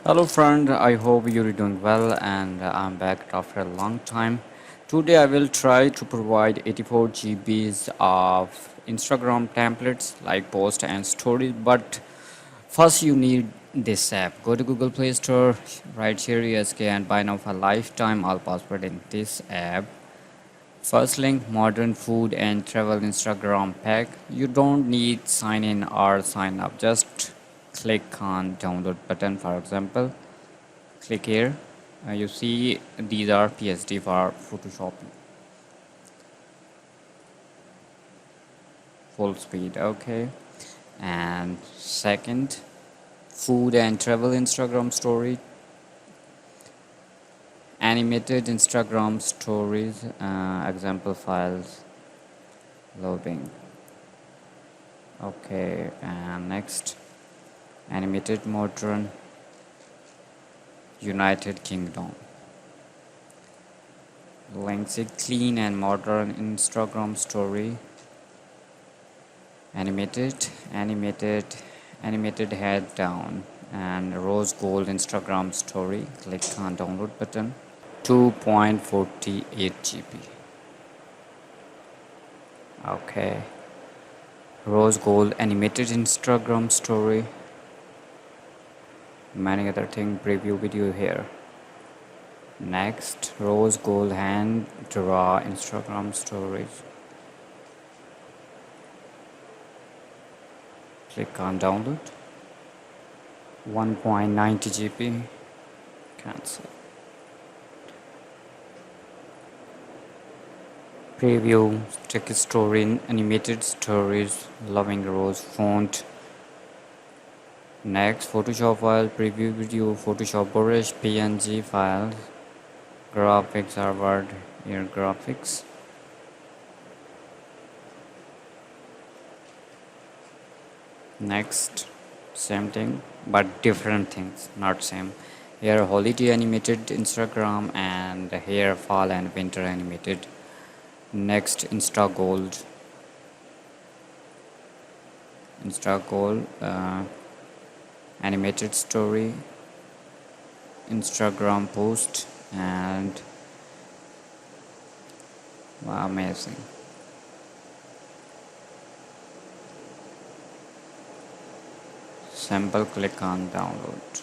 Hello friend, I hope you're doing well and I'm back after a long time. Today I will try to provide 84 GBs of Instagram templates like post and stories, but first you need this app. Go to Google Play Store, write Sheri SK and buy now for lifetime all password in this app. First link, modern food and travel Instagram pack. You don't need sign in or sign up, just click on download button. For example, click here. You see these are PSD for photoshopping, full speed. Okay. And second, food and travel Instagram story, animated Instagram stories, example files loading. Okay. And next, animated modern United Kingdom. Links a clean and modern Instagram story. Animated head down and rose gold Instagram story. Click on download button. 2.48 GB. Okay. Rose gold animated Instagram story. Many other thing preview video here. Next, rose gold hand draw Instagram stories. Click on download. 1.90 GB. Cancel. Preview text story animated stories loving rose font. Next, Photoshop file preview video Photoshop Brochures PNG files. Graphics Harvard here graphics. Next, same thing but different things, not same. Here holiday animated Instagram and here fall and winter animated. Next, Insta gold animated story, Instagram post, and wow, amazing. Sample, click on download.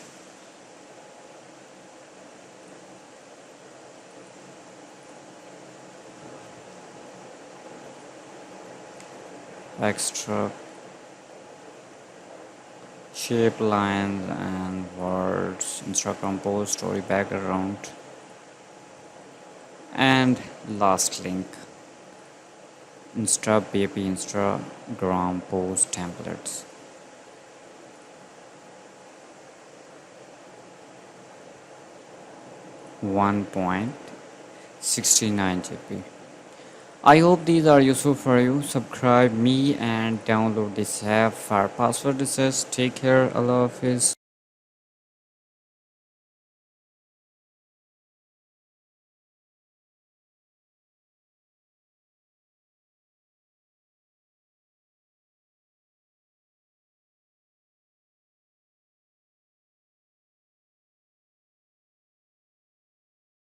Extra shape lines and words, Instagram post, story background, and last link, Instagram post templates. 1.69 GB. I hope these are useful for you. Subscribe me and download this app for password research. Take care. Allah Hafiz.